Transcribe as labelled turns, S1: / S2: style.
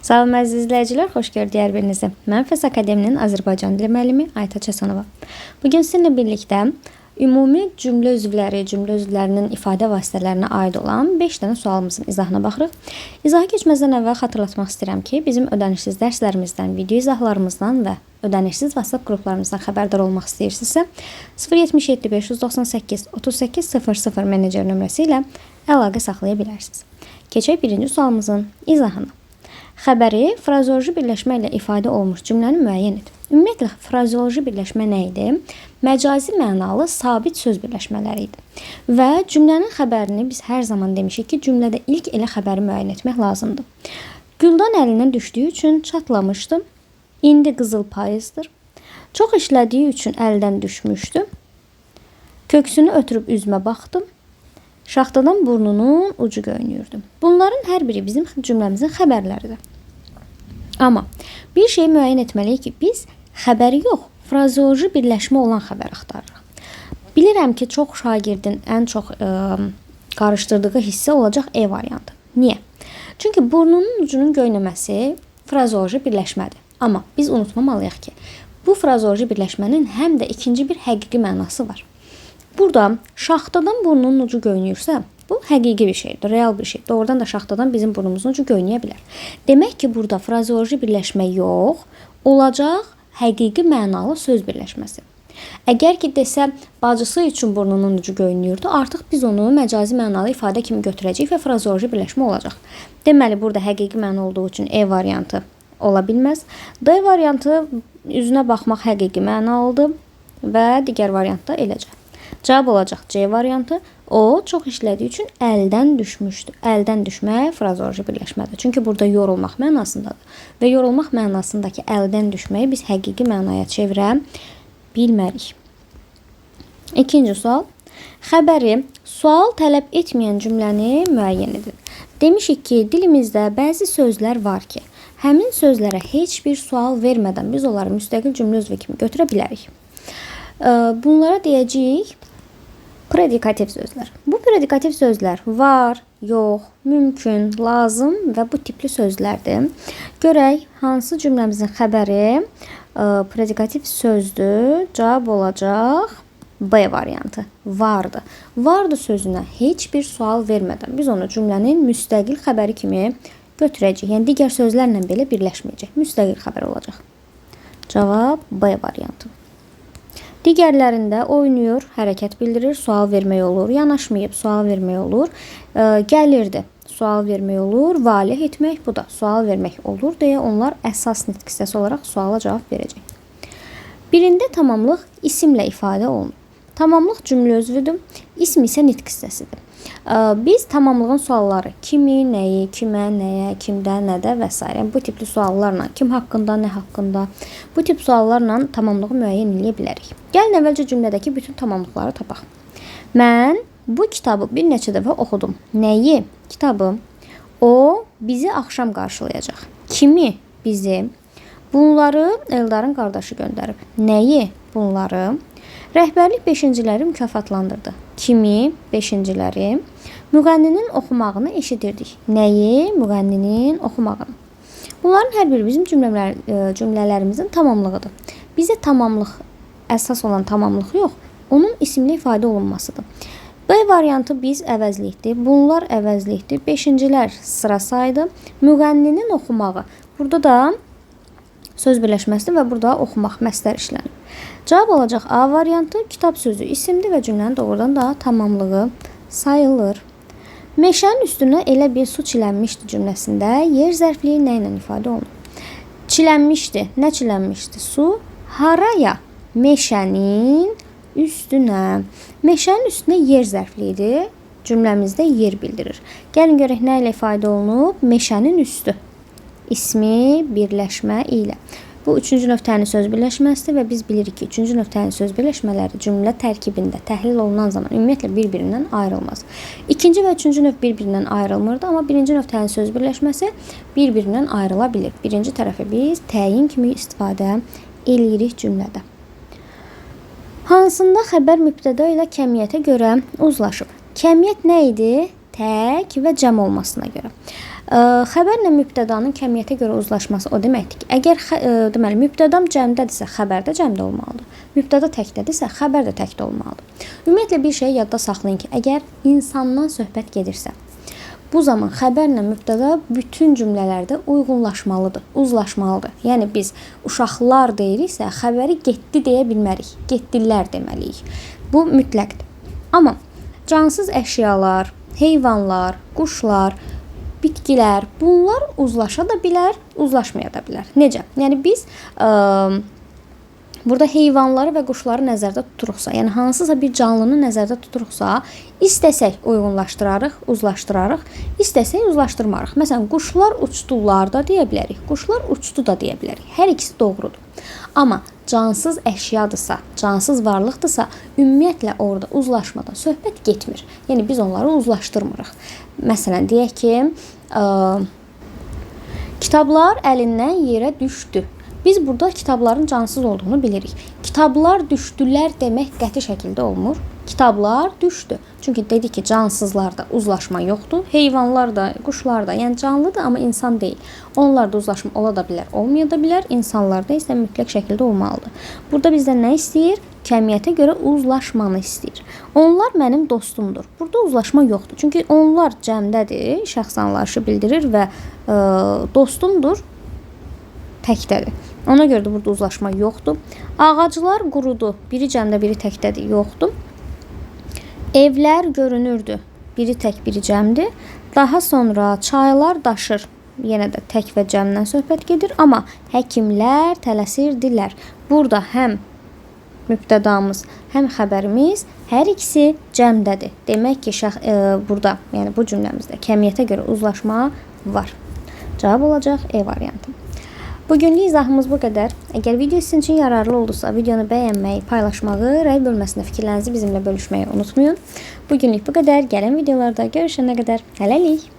S1: Salam əziz izləyicilər, xoş gördük hər birinizi. Mən FES Akademinin Azərbaycan dili müəllimi Aytaç Həsənova. Bugün sizinlə birlikdə ümumi cümlə üzvləri, cümlə üzvlərinin ifadə vasitələrinə aid olan 5 dənə sualımızın izahına baxırıq. İzaha keçməzdən əvvəl xatırlatmaq istəyirəm ki, bizim ödənişsiz dərslərimizdən, video izahlarımızdan və ödənişsiz WhatsApp qruplarımızdan xəbərdar olmaq istəyirsinizsə 077 598 38 00 menecer nömrəsi ilə əlaqə saxlaya bilərsiniz. Keçək birinci sualımızın izahına. Xəbəri frazeoloji birləşmə ilə ifadə olmuş cümləni müəyyən et. Ümumiyyətlə, frazeoloji birləşmə nə idi? Məcazi mənalı sabit söz birləşmələri idi. Və cümlənin xəbərini biz hər zaman demişik ki, cümlədə ilk elə xəbəri müəyyən etmək lazımdır. Güldan əlindən düşdüyü üçün çatlamışdı. İndi qızıl payızdır. Çox işlədiyi üçün əldən düşmüşdü. Köksünü ötürüb üzmə baxdım. Şaxtadan burnunun ucu göynüyürdü. Bunların hər biri bizim cümləmizin xəbərləridir. Amma bir şey müəyyən etməliyik ki, biz xəbəri yox, frazeoloji birləşmə olan xəbər axtarırıq. Bilirəm ki, çox şagirdin ən çox qarışdırdığı hissə olacaq E variantı. Niyə? Çünki burnunun ucunun göynəməsi frazeoloji birləşmədir. Amma biz unutmamalıyıq ki, bu frazeoloji birləşmənin həm də ikinci bir həqiqi mənası var. Burada şaxtadan burnunun ucu göynüyürsə, bu həqiqi bir şeydir, real bir şeydir. Doğrudan da şaxtadan bizim burnumuzun ucu göynəyə bilər. Demək ki, burada frazeoloji birləşmə yox, olacaq həqiqi mənalı söz birləşməsi. Əgər ki, desə, bacısı üçün burnunun ucu göynüyürdü, artıq biz onu məcazi mənalı ifadə kimi götürəcəyik və frazeoloji birləşmə olacaq. Deməli, burada həqiqi məna olduğu üçün E variantı ola bilməz. D variantı üzünə baxmaq həqiqi mənalıdır və digər variant da eləcə. Cavab olacaq C variantı. O çox işlədiyi üçün əldən düşmüşdü. Əldən düşmək frazeoloji birləşmədir. Çünki burada yorulmaq mənasındadır. Və yorulmaq mənasındakı əldən düşməyi biz həqiqi mənaya çevirə bilmərik. İkinci sual. Xəbəri sual tələb etməyən cümləni müəyyən edin. Demişik ki, dilimizdə bəzi sözlər var ki, həmin sözlərə heç bir sual vermədən biz onları müstəqil cümlə üzvü kimi götürə bilərik. Bunlara deyəcəyik predikativ sözlər. Bu predikativ sözlər var, yox, mümkün, lazım və bu tipli sözlərdir. Görək, hansı cümləmizin xəbəri predikativ sözdür? Cavab olacaq B variantı. Vardı. Vardı sözünə heç bir sual vermədən biz onu cümlənin müstəqil xəbəri kimi götürəcəyik. Yəni, digər sözlərlə belə birləşməyəcək. Müstəqil xəbər olacaq. Cavab B variantı. Digərlərində oynayır, hərəkət bildirir, sual vermək olur, yanaşmayıb, sual vermək olur, gəlirdi, sual vermək olur, valeh etmək, bu da sual vermək olur deyə onlar əsas nitq hissəsi olaraq suala cavab verəcək. Birində tamamlıq isimlə ifadə olunur. Tamamlıq cümlə özvüdür, ism isə nitq hissəsidir. Biz tamamlığın sualları kimi, nəyi, kimə, nəyə, kimdə, nədə və s. Bu tipli suallarla, kim haqqında, nə haqqında, bu tip suallarla tamamlığı müəyyən edə bilərik. Gəlin əvvəlcə cümlədəki bütün tamamlıqları tapaq. Mən bu kitabı bir neçə dəfə oxudum. Nəyi? Kitabı. O bizi axşam qarşılayacaq. Kimi? Bizi. Bunları Eldarın qardaşı göndərib. Nəyi? Bunları. Rəhbərlik 5-ciləri mükafatlandırdı. Kimi? 5-ciləri. Müğənninin oxumağını eşidirdik. Nəyi? Müğənninin oxumağını. Bunların hər biri bizim cümlələrimizin tamamlığıdır. Bizə tamamlıq, əsas olan tamamlıq yox, onun isimli ifadə olunmasıdır. B variantı biz əvəzlikdir. Bunlar əvəzlikdir. 5-cilər sıra saydı. Müğənninin oxumağı. Burada da söz birləşməsidir və burada oxumaq məsdər işlənir. Cavab olacaq A variantı. Kitab sözü isimdir və cümlənin doğrudan da tamamlığı sayılır. Meşənin üstünə elə bir su çilənmişdi cümləsində yer zərfliyi nə ilə ifadə olunur? Çilənmişdi. Nə çilənmişdi? Su. Haraya? Meşənin üstünə. Meşənin üstünə yer zərfliyidir. Cümləmizdə yer bildirir. Gəlin görək nə ilə ifadə olunub? Meşənin üstü. İsmi birləşmə ilə. Bu üçüncü növ təni söz birləşməsidir və biz bilirik ki, üçüncü növ təni söz birləşmələri cümlə tərkibində təhlil olunan zaman ümumiyyətlə bir-birindən ayrılmaz. İkinci və üçüncü növ bir-birindən ayrılmırdı, amma birinci növ təni söz birləşməsi bir-birindən ayrıla bilir. Birinci tərəfi biz təyin kimi istifadə eləyirik cümlədə. Hansında xəbər mübtəda ilə kəmiyyətə görə uzlaşıb? Kəmiyyət nə idi? Tək və cəm olmasına görə. Xəbərlə mübtədanın kəmiyyətə görə uzlaşması o deməkdir ki, əgər deməli mübtədam cəmdədirsə, xəbər də cəmdə olmalıdır. Mübtəda təkdədirsə, xəbər də təkdə olmalıdır. Ümumiyyətlə bir şey yadda saxlayın ki, əgər insandan söhbət gedirsə, bu zaman xəbərlə mübtəda bütün cümlələrdə uyğunlaşmalıdır, uzlaşmalıdır. Yəni biz uşaqlar deyiriksə, xəbəri getdi deyə bilmərik, getdilər deməliyik. Bu mütləqdir. Amma cansız əşyalar, heyvanlar, quşlar, bitkilər, bunlar uzlaşa da bilər, uzlaşmaya da bilər. Necə? Yəni biz burada heyvanları və quşları nəzərdə tuturuqsa, yəni hansısa bir canlını nəzərdə tuturuqsa, istəsək uyğunlaşdırarıq, uzlaşdırarıq, istəsək uzlaşdırmarıq. Məsələn, quşlar uçdular da deyə bilərik, quşlar uçdu da deyə bilərik. Hər ikisi doğrudur. Amma cansız əşyadırsa, cansız varlıqdırsa, ümumiyyətlə orada uzlaşmadan söhbət getmir. Yəni biz onları uzlaşdırmırıq. Məsələn, deyək ki, kitablar əlindən yerə düşdü. Biz burada kitabların cansız olduğunu bilirik. Kitablar düşdülər demək qəti şəkildə olmur. Kitablar düşdü. Çünki dedik ki, cansızlarda uzlaşma yoxdur. Heyvanlar da, quşlar da, yəni canlıdır, amma insan deyil. Onlarda uzlaşma ola da bilər, olmaya da bilər. İnsanlarda isə mütləq şəkildə olmalıdır. Burada bizdən nə istəyir? Kəmiyyətə görə uzlaşmanı istəyir. Onlar mənim dostumdur. Burada uzlaşma yoxdur. Çünki onlar cəmdədir, şəxs anlayışı bildirir və dostumdur təkdədir. Ona görə də burada uzlaşma yoxdur. Ağaclar qurudu. Biri cəmdə, biri təkdədir. Yoxdur. Evlər görünürdü. Biri tək, biri cəmdir. Daha sonra çaylar daşır. Yenə də tək və cəmdən söhbət gedir. Amma həkimlər tələsirdilər. Burada həm mübtədamız, həm xəbərimiz hər ikisi cəmdədir. Demək ki, burada, yəni bu cümləmizdə kəmiyyətə görə uzlaşma var. Cavab olacaq E variantı. Bugünlük izahımız bu qədər. Əgər video sizin üçün yararlı oldusa, videonu bəyənməyi, paylaşmağı, rəy bölməsində fikirlərinizi bizimlə bölüşməyi unutmayın. Bugünlük bu qədər. Gələn videolarda görüşənə qədər hələlik.